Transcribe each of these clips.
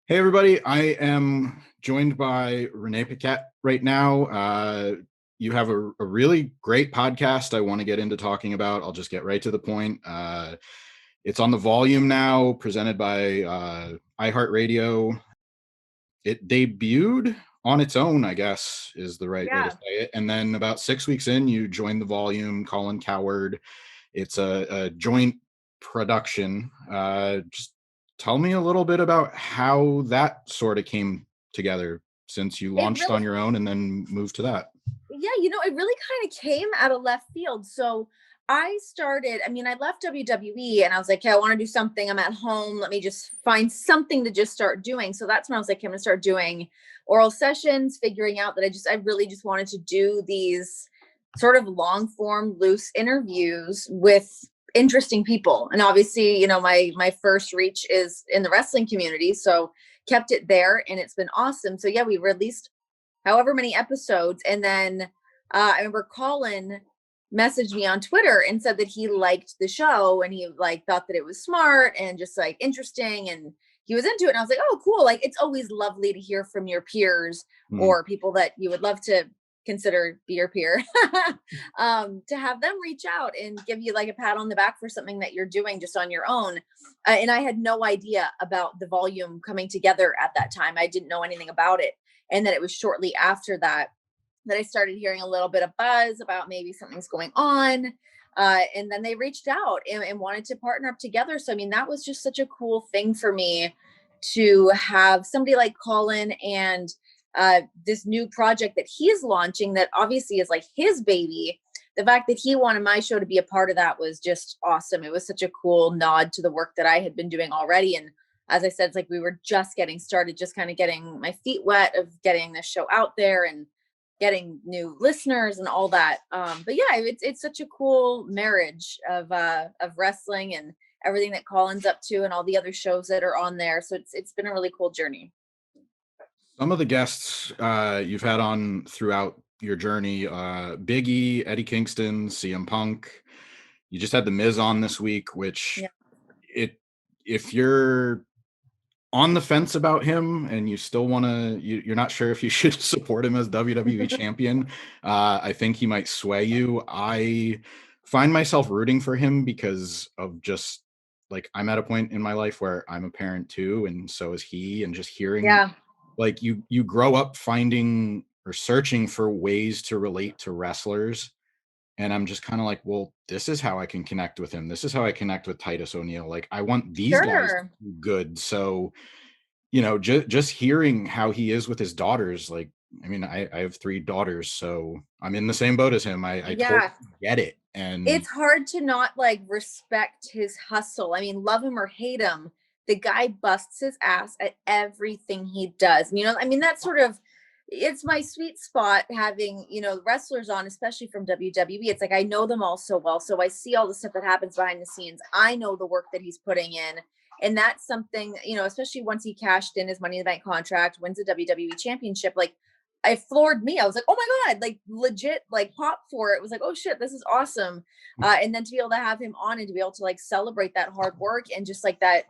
Hey, everybody. I am joined by Renee Paquette right now. You have a really great podcast I want to get into talking about. I'll just get right to the point. It's on the volume now, presented by iHeartRadio. It debuted on its own, I guess, is the right way to Yeah. say it. And then about 6 weeks in, you joined the volume, Colin Coward. It's a joint production. Just tell me a little bit about how that sort of came together since you It launched really on your own and then moved to that. yeah, it really kind of came out of left field. So I left WWE and I was like, "Okay, I want to do something. I'm at home. Let me just find something to just start doing." So that's when I was like, "I'm gonna start doing oral sessions," figuring out that I really just wanted to do these sort of long form, loose interviews with interesting people. And obviously, my first reach is in the wrestling community. So kept it there and it's been awesome. So yeah, we released however many episodes. And then I remember Colin messaged me on Twitter and said that he liked the show and he like thought that it was smart and just like interesting and he was into it. And I was like, oh, cool. Like it's always lovely to hear from your peers Mm. or people that you would love to consider be your peer to have them reach out and give you like a pat on the back for something that you're doing just on your own. And I had no idea about the volume coming together at that time. I didn't know anything about it. And then it was shortly after that I started hearing a little bit of buzz about maybe something's going on. And then they reached out and wanted to partner up together. So, I mean, that was just such a cool thing for me to have somebody like Colin and this new project that he's launching that obviously is like his baby. The fact that he wanted my show to be a part of that was just awesome. It was such a cool nod to the work that I had been doing already. And as I said, it's like we were just getting started, just kind of getting my feet wet of getting this show out there and getting new listeners and all that. But yeah, it's such a cool marriage of wrestling and everything that Colin's up to and all the other shows that are on there. So it's been a really cool journey. Some of the guests you've had on throughout your journey, Big E, Eddie Kingston, CM Punk. You just had The Miz on this week, which Yeah. it if you're on the fence about him and you still want to you're not sure if you should support him as WWE champion, I think he might sway you. I find myself rooting for him because of just like I'm at a point in my life where I'm a parent too, and so is he, and just hearing Yeah. like you grow up finding or searching for ways to relate to wrestlers, and I'm just kind of like, well, this is how I can connect with him. This is how I connect with Titus O'Neil. Like I want these guys to Sure. be good. So just hearing how he is with his daughters, like, I mean, I have three daughters, so I'm in the same boat as him. I totally Yeah. get it. And It's hard to not like respect his hustle. I mean, love him or hate him, the guy busts his ass at everything he does. And, I mean, that's sort of it's my sweet spot having, wrestlers on, especially from WWE. It's like I know them all so well. So I see all the stuff that happens behind the scenes. I know the work that he's putting in. And that's something, especially once he cashed in his Money in the Bank contract, wins the WWE championship. Like it floored me. I was like, oh my God, like legit, like pop for it. It was like, oh shit, this is awesome. And then to be able to have him on and to be able to like celebrate that hard work and just like that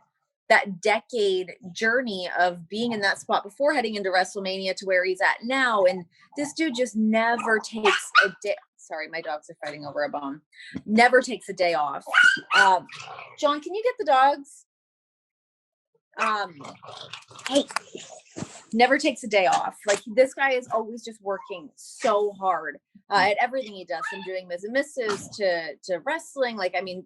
decade journey of being in that spot before heading into WrestleMania to where he's at now. And this dude just never takes a day. Sorry, my dogs are fighting over a bone. Never takes a day off. John, can you get the dogs? Hey, never takes a day off. Like this guy is always just working so hard at everything he does, from doing Ms. and Mrs. to wrestling. Like, I mean,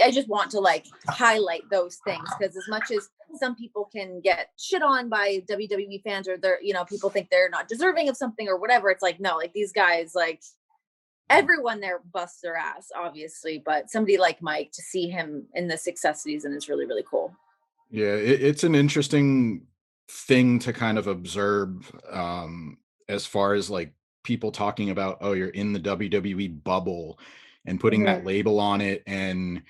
I just want to like highlight those things because as much as some people can get shit on by WWE fans or they're, people think they're not deserving of something or whatever. It's like, no, like these guys, like everyone there busts their ass, obviously, but somebody like Mike to see him in the success season is really, really cool. yeah, it's an interesting thing to kind of observe, as far as like people talking about, oh, you're in the WWE bubble and putting that Mhm. label on it. And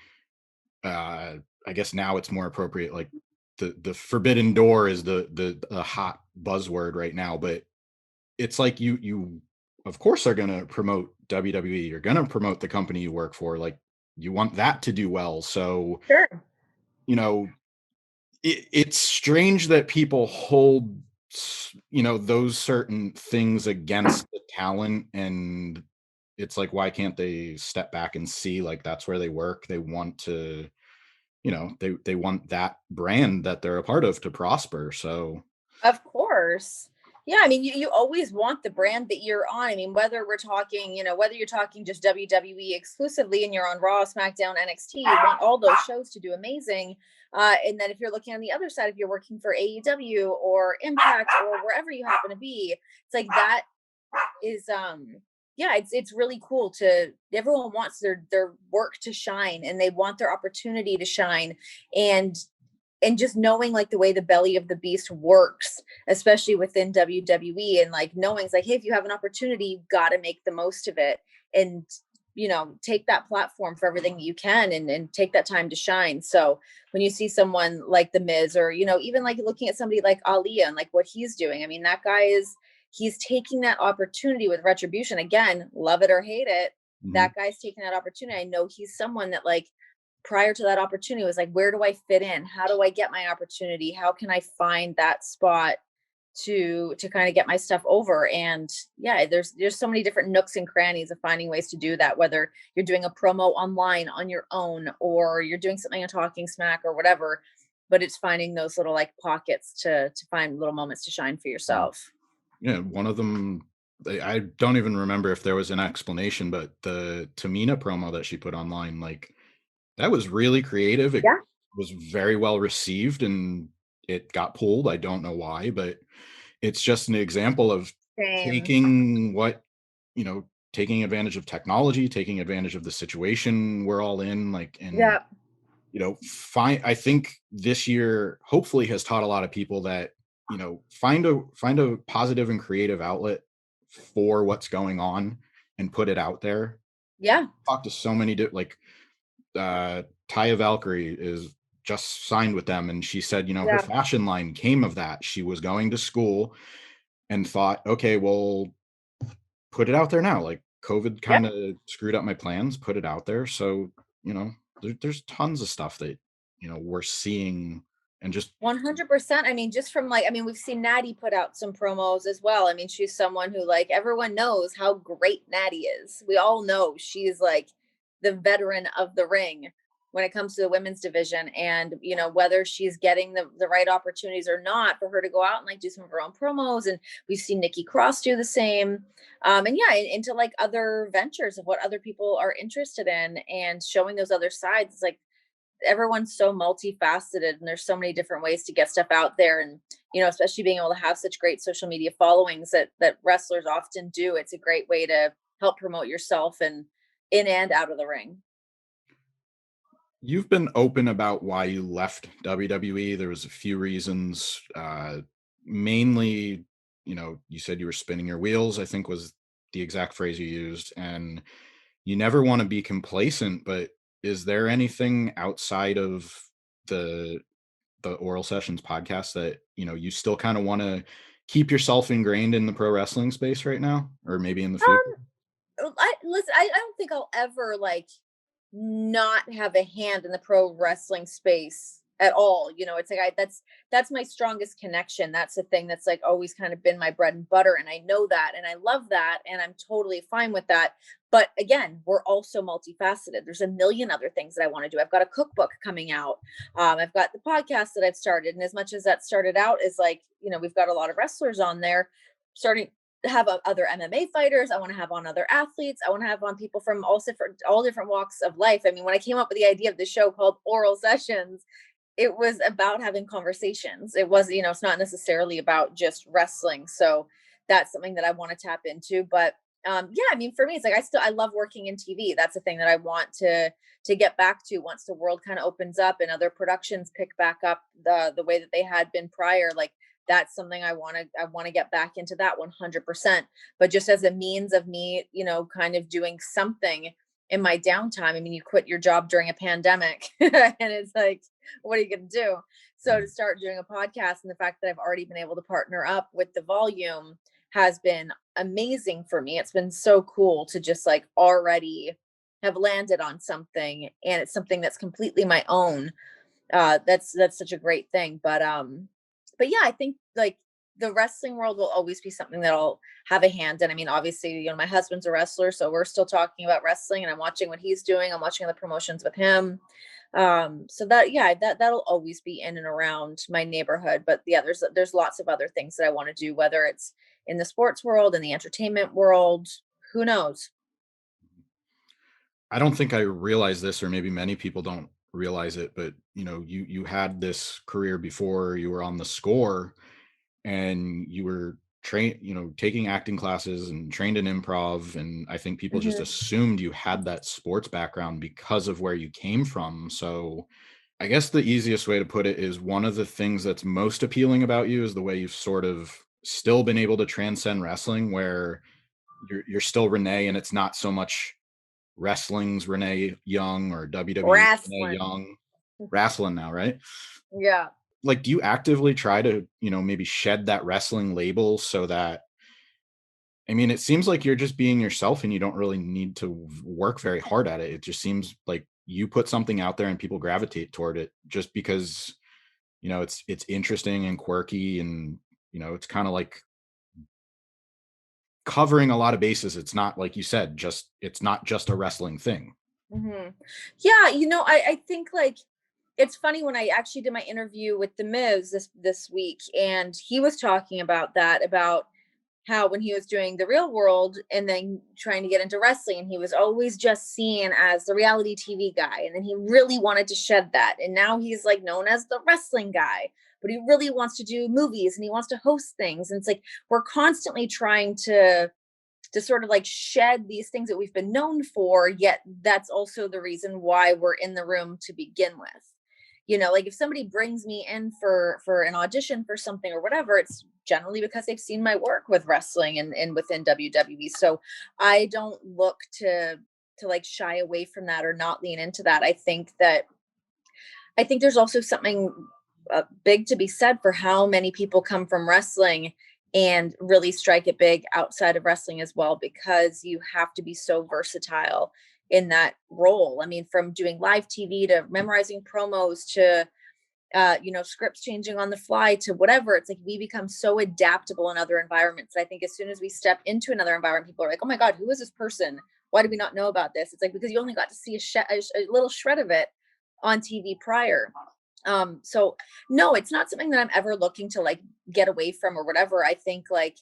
I guess now it's more appropriate. Like the forbidden door is the hot buzzword right now, but it's like you of course are going to promote WWE. You're going to promote the company you work for. Like you want that to do well. So, Sure. you know, it's strange that people hold, those certain things against the talent, and it's like, why can't they step back and see, like, that's where they work? They want to, they want that brand that they're a part of to prosper. So Of course. Yeah, I mean, you always want the brand that you're on. I mean, whether we're talking, whether you're talking just WWE exclusively and you're on Raw, SmackDown, NXT, you want all those shows to do amazing. And then if you're looking on the other side, if you're working for AEW or Impact or wherever you happen to be, it's like that is yeah, it's really cool to everyone wants their work to shine and they want their opportunity to shine. And just knowing like the way the belly of the beast works, especially within WWE, and like knowing it's like, hey, if you have an opportunity, you've got to make the most of it, and take that platform for everything you can, and take that time to shine. So when you see someone like the Miz, or even like looking at somebody like Ali and like what he's doing, I mean, that guy he's taking that opportunity with Retribution. Again, love it or hate it, mhm. that guy's taking that opportunity. I know he's someone that, like, prior to that opportunity, was like, where do I fit in? How do I get my opportunity? How can I find that spot to kind of get my stuff over? And yeah, there's so many different nooks and crannies of finding ways to do that, whether you're doing a promo online on your own or you're doing something on Talking Smack or whatever. But it's finding those little like pockets to find little moments to shine for yourself. Yeah, one of them, I don't even remember if there was an explanation, but the Tamina promo that she put online, like, that was really creative. It Yeah. was very well received, and it got pulled. I don't know why, but it's just an example of Same. taking what, taking advantage of technology, taking advantage of the situation we're all in, like, and Yeah. I think this year hopefully has taught a lot of people that, find a positive and creative outlet for what's going on and put it out there. Yeah. Talk to so many like Taya Valkyrie is just signed with them, and she said, her Yeah. fashion line came of that. She was going to school and thought, okay, well, put it out there now. Like, COVID Yeah. kind of screwed up my plans, put it out there. So, there's tons of stuff that, we're seeing, and just 100%. I mean, just from like, I mean, we've seen Natty put out some promos as well. I mean, she's someone who, like, everyone knows how great Natty is. We all know she's like the veteran of the ring when it comes to the women's division. And, whether she's getting the right opportunities or not for her to go out and like do some of her own promos. And we've seen Nikki Cross do the same. And yeah, into like other ventures of what other people are interested in and showing those other sides. It's like, everyone's so multifaceted and there's so many different ways to get stuff out there. And especially being able to have such great social media followings that wrestlers often do, it's a great way to help promote yourself and in and out of the ring. you've been open about why you left WWE. There was a few reasons. Mainly, you said you were spinning your wheels, I think was the exact phrase you used, and you never want to be complacent. But is there anything outside of the Oral Sessions podcast that, you still kind of want to keep yourself ingrained in the pro wrestling space right now, or maybe in the future? I don't think I'll ever like not have a hand in the pro wrestling space at all. It's like that's my strongest connection. That's the thing that's like always kind of been my bread and butter. And I know that and I love that. And I'm totally fine with that. But again, we're also multifaceted. There's a million other things that I want to do. I've got a cookbook coming out. I've got the podcast that I've started. And as much as that started out as like, we've got a lot of wrestlers on there, starting have other MMA fighters. I want to have on other athletes. I want to have on people from all different walks of life. I mean, when I came up with the idea of the show called Oral Sessions, it was about having conversations. It was, it's not necessarily about just wrestling. So that's something that I want to tap into. But yeah, I mean, for me, it's like I love working in TV. That's a thing that I want to get back to once the world kind of opens up and other productions pick back up the way that they had been prior. Like, that's something I want to get back into that 100%. But just as a means of me, kind of doing something in my downtime. I mean, you quit your job during a pandemic and it's like, what are you going to do? So to start doing a podcast, and the fact that I've already been able to partner up with the Volume has been amazing for me. It's been so cool to just like already have landed on something, and it's something that's completely my own. That's such a great thing. But yeah, I think like the wrestling world will always be something that I'll have a hand in. I mean, obviously, you know, my husband's a wrestler, so we're still talking about wrestling, and I'm watching what he's doing. I'm watching the promotions with him. So that, yeah, that'll always be in and around my neighborhood. But yeah, there's lots of other things that I want to do, whether it's in the sports world, in the entertainment world, who knows. I don't think I realized this, or maybe many people don't realize it, but you know, you had this career before you were on the score, and you were trained, you know, taking acting classes and trained in improv, and I think people just Mhm. assumed you had that sports background because of where you came from. So I guess the easiest way to put it is one of the things that's most appealing about you is the way you've sort of still been able to transcend wrestling, where you're still Renee, and it's not so much wrestling's Renee Young or WWE's Renee Wrestling. Young. Wrestling now, right? Yeah. Like, do you actively try to, you know, maybe shed that wrestling label so that, I mean, it seems like you're just being yourself and you don't really need to work very hard at it. It just seems like you put something out there and people gravitate toward it just because, you know, it's interesting and quirky, and, you know, it's kind of like covering a lot of bases. It's not, like you said, just it's not just a wrestling thing. Hmm. Yeah, you know, I think like it's funny when I actually did my interview with the Miz this week, and he was talking about that, about how when he was doing the real world and then trying to get into wrestling, he was always just seen as the reality TV guy, and then he really wanted to shed that, and now he's like known as the wrestling guy, but he really wants to do movies and he wants to host things, and it's like we're constantly trying to sort of like shed these things that we've been known for, yet that's also the reason why we're in the room to begin with. You know, like if somebody brings me in for an audition for something or whatever, it's generally because they've seen my work with wrestling and within WWE. So I don't look to like shy away from that or not lean into that. I think there's also something big to be said for how many people come from wrestling and really strike it big outside of wrestling as well, because you have to be so versatile in that role. I mean, from doing live TV to memorizing promos to you know, scripts changing on the fly to whatever. It's like we become so adaptable in other environments. I think as soon as we step into another environment, people are like, "Oh my God, who is this person? Why did we not know about this?" It's like because you only got to see a little shred of it on TV prior. So no, it's not something that I'm ever looking to like get away from or whatever. I think like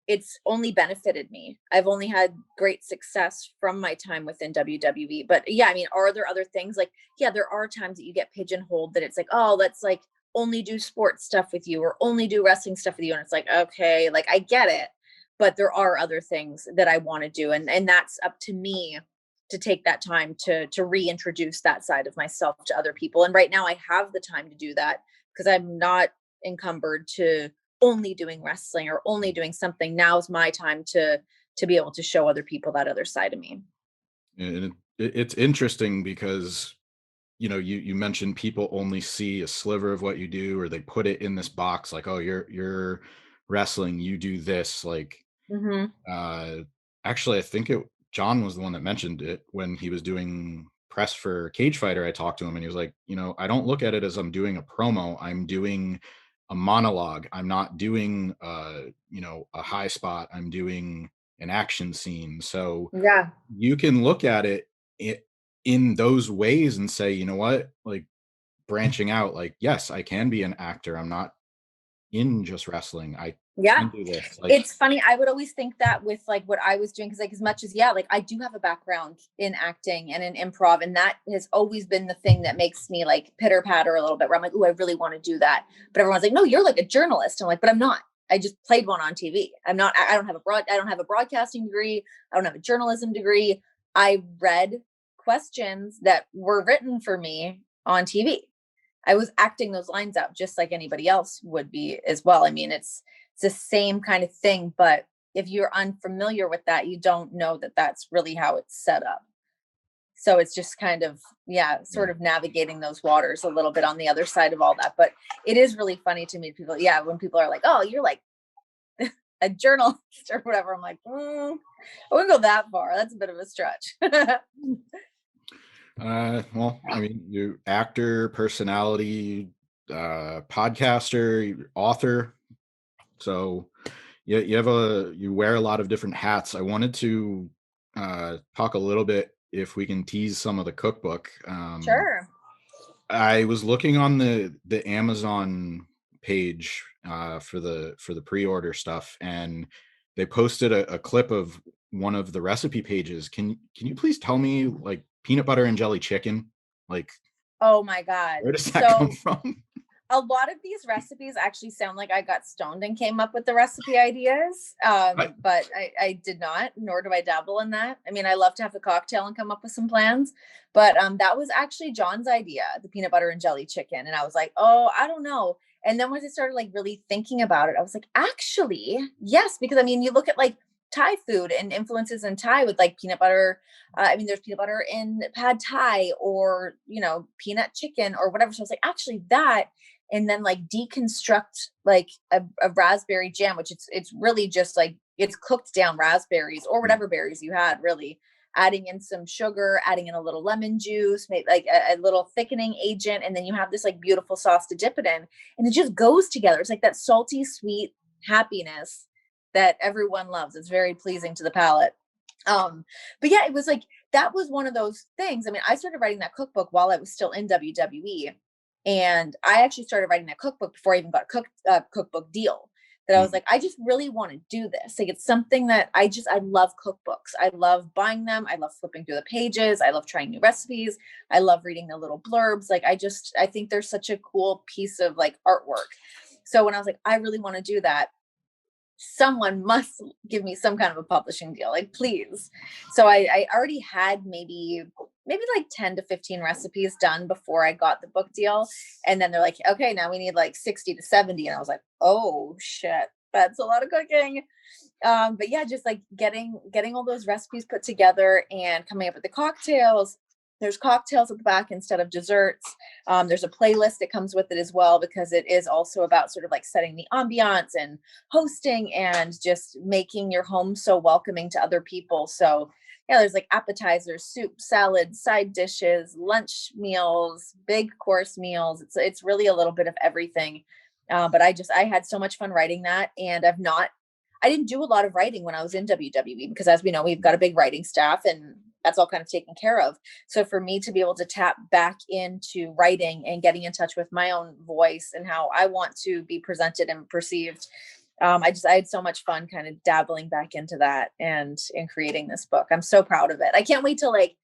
it's only benefited me. I've only had great success from my time within WWE. But yeah, I mean, are there other things like, yeah, there are times that you get pigeonholed that it's like, oh, let's like only do sports stuff with you or only do wrestling stuff with you. And it's like, okay, like I get it. But there are other things that I want to do. And that's up to me to take that time to reintroduce that side of myself to other people. And right now I have the time to do that because I'm not encumbered to only doing wrestling or only doing something. Now's my time to be able to show other people that other side of me. And it's interesting because, you know, you mentioned people only see a sliver of what you do, or they put it in this box like, oh, you're wrestling, you do this. Like, Hmm. uh actually, I think it John was the one that mentioned it when he was doing press for Cage Fighter. I talked to him and he was like, you know, I don't look at it as I'm doing a promo, I'm doing a monologue. I'm not doing you know, a high spot, I'm doing an action scene. So Yeah. you can look at it i- in those ways and say, you know what, like, branching out, like, yes, I can be an actor, I'm not in just wrestling, I Yeah. can do this, like. It's funny. I would always think that with like what I was doing, because like as much as yeah, like I do have a background in acting and in improv, and that has always been the thing that makes me like pitter patter a little bit. Where I'm like, oh, I really want to do that, but everyone's like, no, you're like a journalist. I'm like, but I'm not. I just played one on TV. I'm not. I don't have a I don't have a broadcasting degree. I don't have a journalism degree. I read questions that were written for me on TV. I was acting those lines out just like anybody else would be as well. I mean, it's the same kind of thing, but if you're unfamiliar with that, you don't know that that's really how it's set up. So it's just kind of, yeah, Yeah. sort of navigating those waters a little bit on the other side of all that. But it is really funny to meet people. Yeah, when people are like, "Oh, you're like a journalist or whatever," I'm like, I wouldn't go that far. That's a bit of a stretch. Well, I mean, you actor, personality, podcaster, author. So you wear a lot of different hats. I wanted to talk a little bit, if we can tease some of the cookbook. Sure. I was looking on the Amazon page for the pre-order stuff, and they posted a clip of one of the recipe pages. Can you please tell me, like, peanut butter and jelly chicken? Like, Oh my God. where does that come So from? a lot of these recipes actually sound like I got stoned and came up with the recipe ideas. I, But I did not, nor do I dabble in that. I mean, I love to have a cocktail and come up with some plans, but that was actually John's idea, the peanut butter and jelly chicken. And I was like, oh, I don't know. And then once I started like really thinking about it, I was like, actually, yes, because I mean, you look at like Thai food and influences in Thai with like peanut butter. I mean, there's peanut butter in pad Thai or, peanut chicken or whatever. So I was like, actually, that, and then like deconstruct like a raspberry jam, which it's really just like it's cooked down raspberries or whatever berries you had, really adding in some sugar, adding in a little lemon juice, maybe like a little thickening agent, and then you have this like beautiful sauce to dip it in, and it just goes together. It's like that salty sweet happiness that everyone loves. It's very pleasing to the palate. But yeah, it was like that was one of those things. I mean, I started writing that cookbook while I was still in WWE, and I actually started writing that cookbook before I even got a cookbook deal. That I was Mm. like, I just really want to do this. Like, it's something that I love cookbooks. I love buying them. I love flipping through the pages. I love trying new recipes. I love reading the little blurbs. Like, I think there's such a cool piece of like artwork. So when I was like, I really want to do that, someone must give me some kind of a publishing deal, like, please. So I already had maybe like 10 to 15 recipes done before I got the book deal, and then they're like, okay, now we need like 60 to 70, and I was like, oh shit, that's a lot of cooking. But yeah, just like getting all those recipes put together and coming up with the cocktails. There's cocktails at the back instead of desserts. There's a playlist that comes with it as well, because it is also about sort of like setting the ambiance and hosting and just making your home so welcoming to other people. So yeah, there's like appetizers, soup, salads, side dishes, lunch meals, big course meals. It's really a little bit of everything. But I had so much fun writing that, and I didn't do a lot of writing when I was in WWE, because as we know, we've got a big writing staff and that's all kind of taken care of. So for me to be able to tap back into writing and getting in touch with my own voice and how I want to be presented and perceived, I had so much fun kind of dabbling back into that and in creating this book. I'm so proud of it. I can't wait to like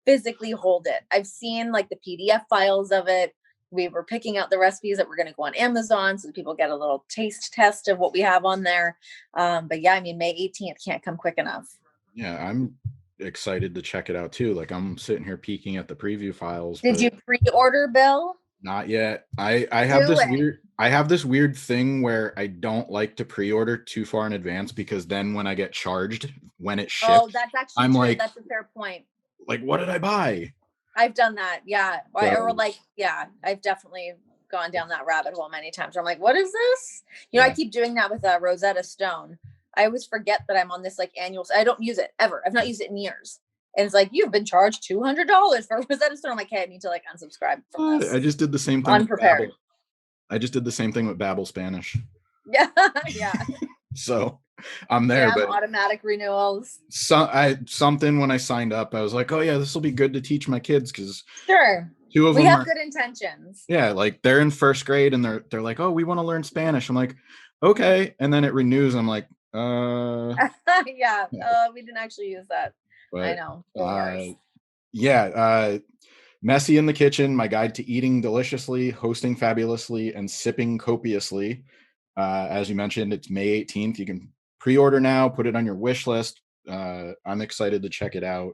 physically hold it. I've seen like the PDF files of it. We were picking out the recipes that were going to go on Amazon so that people get a little taste test of what we have on there. But yeah, I mean, May 18th can't come quick enough. Yeah, I'm excited to check it out too. Like, I'm sitting here peeking at the preview files, Did but you pre-order, Bill? not yet. Do it. I have this weird thing where I don't like to pre-order too far in advance, because then when I get charged when it Oh, ships, that's actually I'm true. like, That's a fair point. what did I buy? I've done that. Yeah. Or So like, yeah, I've definitely gone down that rabbit hole many times where I'm like, what is this? I yeah. keep doing that with Rosetta Stone. I always forget that I'm on this like annual. I don't use it ever. I've not used it in years. And it's like, you've been charged $200 for Rosetta Stone. I'm like, hey, I need to like unsubscribe from this. I just did the same thing with Unprepared. Babbel. I just did the same thing with Babbel Spanish. Yeah. Yeah. So I'm there, Spam but automatic renewals. something when I signed up, I was like, oh yeah, this will be good to teach my kids, because Sure. two of We them have are, good intentions. yeah, like they're in first grade, and they're like, oh, we want to learn Spanish. I'm like, okay, and then it renews. I'm like, Yeah. yeah. We didn't actually use that. I But know. The worst. yeah, Messy in the Kitchen: My Guide to Eating Deliciously, Hosting Fabulously, and Sipping Copiously. As you mentioned, it's May 18th. You can pre-order now, put it on your wish list. I'm excited to check it out.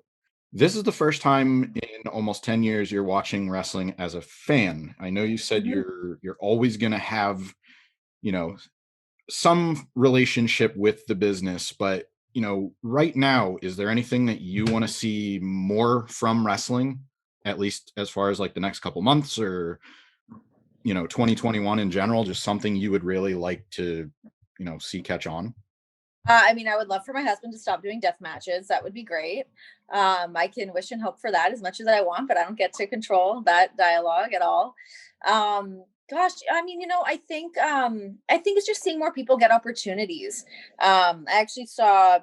This is the first time in almost 10 years you're watching wrestling as a fan. I know you said Mhm. you're always going to have, you know, some relationship with the business, but right now, is there anything that you want to see more from wrestling, at least as far as like the next couple months, or 2021 in general, just something you would really like to see catch on? I mean, I would love for my husband to stop doing death matches. That would be great. I can wish and hope for that as much as I want, but I don't get to control that dialogue at all. Gosh, I mean, I think it's just seeing more people get opportunities. I actually saw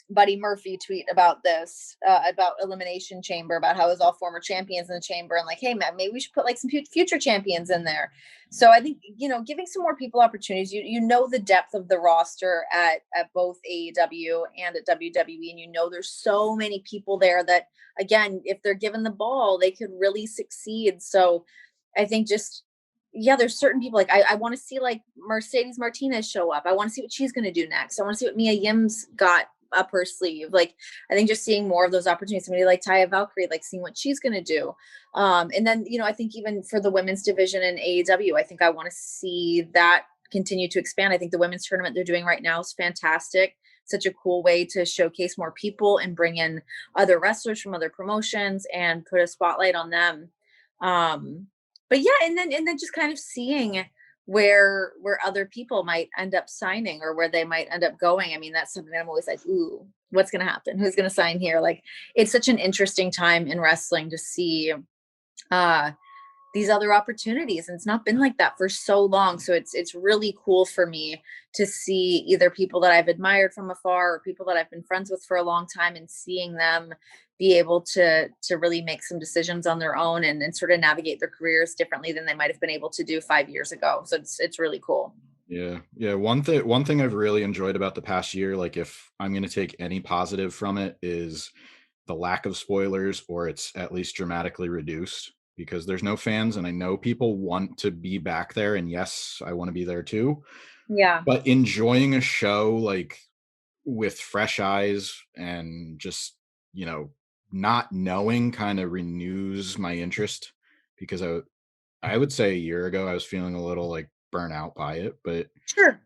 Buddy Murphy tweet about this, about Elimination Chamber, about how it was all former champions in the chamber, and like, hey man, maybe we should put like some future champions in there. So I think, giving some more people opportunities. You know the depth of the roster at both AEW and at WWE, and there's so many people there that, again, if they're given the ball, they could really succeed. So I think just, yeah, there's certain people, like I want to see like Mercedes Martinez show up. I want to see what she's going to do next. I want to see what Mia Yim's got up her sleeve. Like, I think just seeing more of those opportunities, somebody like Taya Valkyrie, like seeing what she's going to do. And then, I think even for the women's division in AEW, I think I want to see that continue to expand. I think the women's tournament they're doing right now is fantastic. Such a cool way to showcase more people and bring in other wrestlers from other promotions and put a spotlight on them. But yeah, and then just kind of seeing where other people might end up signing or where they might end up going. I mean, that's something that I'm always like, ooh, what's going to happen? Who's going to sign here? Like, it's such an interesting time in wrestling to see these other opportunities. And it's not been like that for so long. So it's really cool for me to see either people that I've admired from afar or people that I've been friends with for a long time, and seeing them be able to really make some decisions on their own and sort of navigate their careers differently than they might have been able to do 5 years ago. So it's really cool. Yeah. One thing I've really enjoyed about the past year, like if I'm going to take any positive from it, is the lack of spoilers, or it's at least dramatically reduced, because there's no fans, and I know people want to be back there, and yes, I want to be there too. Yeah. But enjoying a show like with fresh eyes and just, not knowing kind of renews my interest, because I would say a year ago I was feeling a little like burnt out by it, but Sure.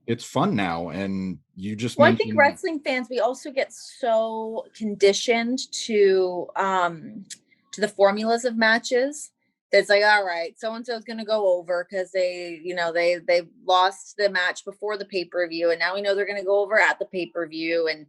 it's fun now. And you just Well, I think mentioned, wrestling fans, we also get so conditioned to the formulas of matches. That's like, all right, so and so is going to go over because they lost the match before the pay-per-view, and now we know they're going to go over at the pay-per-view, and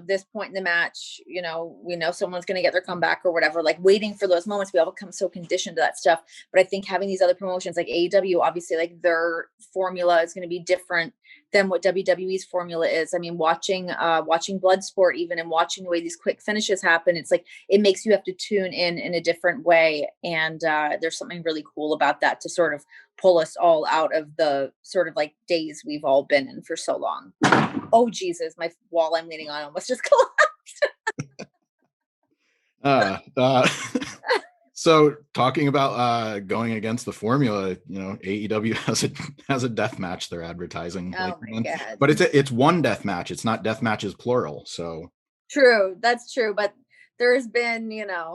this point in the match, we know someone's going to get their comeback or whatever. Like, waiting for those moments, we all become so conditioned to that stuff. But I think having these other promotions like AEW, obviously, like their formula is going to be different than what WWE's formula is. I mean, watching Bloodsport even, and watching the way these quick finishes happen, it's like it makes you have to tune in a different way. And there's something really cool about that to sort of pull us all out of the sort of like days we've all been in for so long. Oh, Jesus, my wall I'm leaning on almost just collapsed. So talking about going against the formula, AEW has a death match they're advertising. Oh my God. But it's one death match. It's not death matches plural. So true, that's true. But there's been,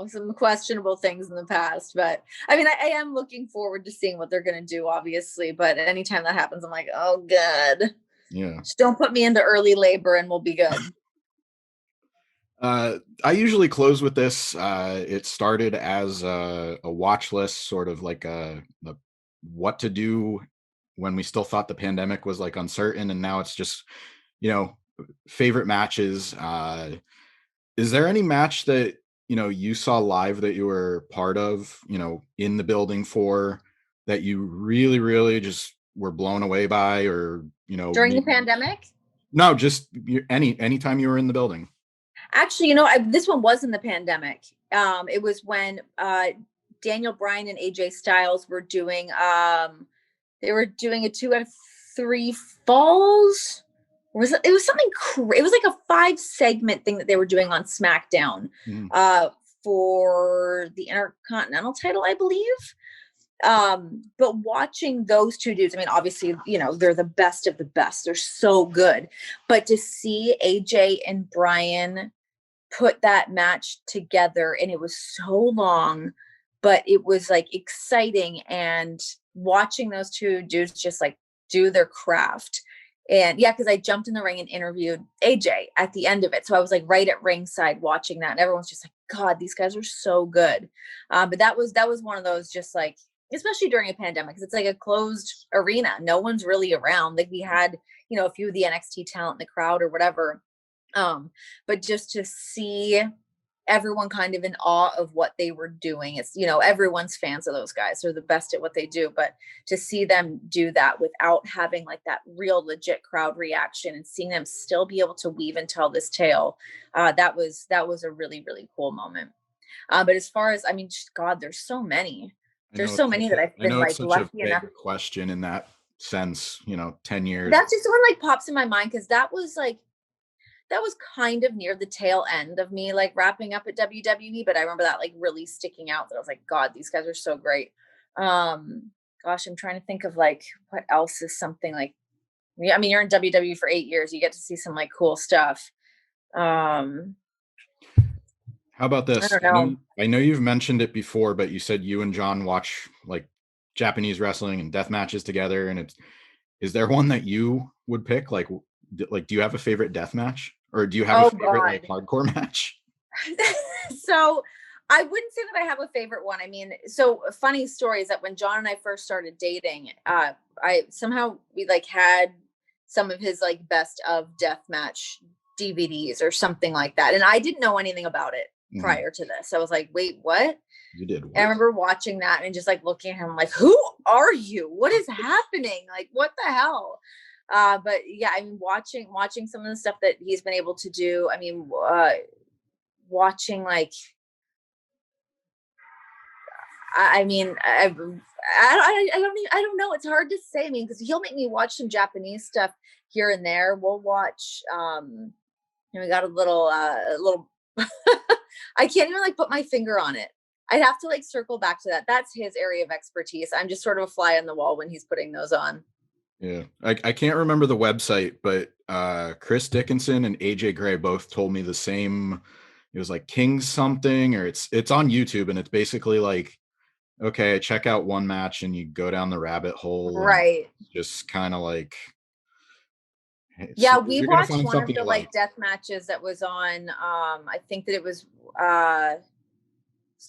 some questionable things in the past. But I mean, I am looking forward to seeing what they're going to do, obviously. But anytime that happens, I'm like, oh, God. Yeah. Just don't put me into early labor and we'll be good. I usually close with this. It started as a watch list, sort of like a what to do when we still thought the pandemic was like uncertain, and now it's just, favorite matches. Is there any match that you saw live that you were part of, in the building for, that you really, really just were blown away by, or during the pandemic? No, just anytime you were in the building. Actually, this one was in the pandemic. It was when Daniel Bryan and AJ Styles were doing they were doing a 2 out of 3 falls. It was something it was like a 5-segment thing that they were doing on SmackDown for the Intercontinental title, I believe. But watching those two dudes, I mean, obviously, they're the best of the best. They're so good. But to see AJ and Bryan put that match together, and it was so long, but it was like exciting, and watching those two dudes just like do their craft. And yeah, because I jumped in the ring and interviewed AJ at the end of it. So I was like right at ringside watching that, and everyone's just like, God, these guys are so good. But that was one of those just like especially during a pandemic, because it's like a closed arena. No one's really around. Like we had, a few of the NXT talent in the crowd or whatever. But just to see everyone kind of in awe of what they were doing. It's, everyone's fans of those guys. They're the best at what they do. But to see them do that without having like that real legit crowd reaction and seeing them still be able to weave and tell this tale, that was a really, really cool moment. But as far as, God, there's so many. There's so many that I've I been know it's like such a lucky big enough. question in that sense, 10 years. That's just one like pops in my mind because that was kind of near the tail end of me like wrapping up at WWE, but I remember that like really sticking out that I was like, God, these guys are so great. Gosh, I'm trying to think of like what else is something like, you're in WWE for 8 years. You get to see some like cool stuff. How about this? I don't know. I know you've mentioned it before, but you said you and John watch like Japanese wrestling and death matches together. And is there one that you would pick? Like, do you have a favorite death match, or do you have a favorite like hardcore match? So I wouldn't say that I have a favorite one. So a funny story is that when John and I first started dating, we like had some of his like best of death match DVDs or something like that. And I didn't know anything about it prior to this. I was like, wait, what? You did. What? And I remember watching that and just like looking at him like, who are you? What is happening? Like, what the hell? But yeah, watching some of the stuff that he's been able to do. Watching like, I don't know. It's hard to say. Because he'll make me watch some Japanese stuff here and there. We'll watch. We got a little. I can't even like put my finger on it. I'd have to like circle back to that. That's his area of expertise. I'm just sort of a fly on the wall when he's putting those on. Yeah, I can't remember the website, but Chris Dickinson and AJ Gray both told me the same. It was like King something, or it's on YouTube, and it's basically like, okay, check out one match and you go down the rabbit hole, right? Just kind of like, yeah, we watched one of the like death matches that was on. I think that it was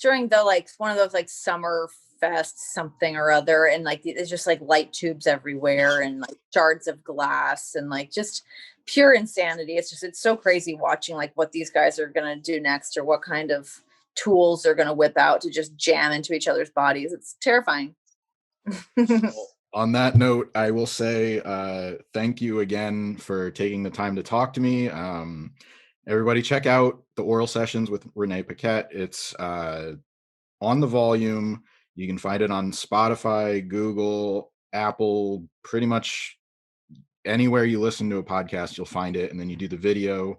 during the like one of those like summer fest something or other, and like it's just like light tubes everywhere and like shards of glass and like just pure insanity. It's so crazy watching like what these guys are gonna do next or what kind of tools they're gonna whip out to just jam into each other's bodies. It's terrifying. On that note, I will say thank you again for taking the time to talk to me. Everybody check out the Oral Sessions with Renee Paquette. It's on the Volume. You can find it on Spotify, Google, Apple, pretty much anywhere you listen to a podcast, you'll find it. And then you do the video.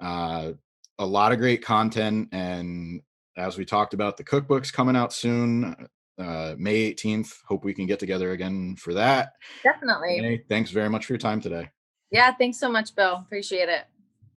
A lot of great content. And as we talked about, the cookbook's coming out soon, May 18th. Hope we can get together again for that. Definitely. Renee, thanks very much for your time today. Yeah, thanks so much, Bill. Appreciate it.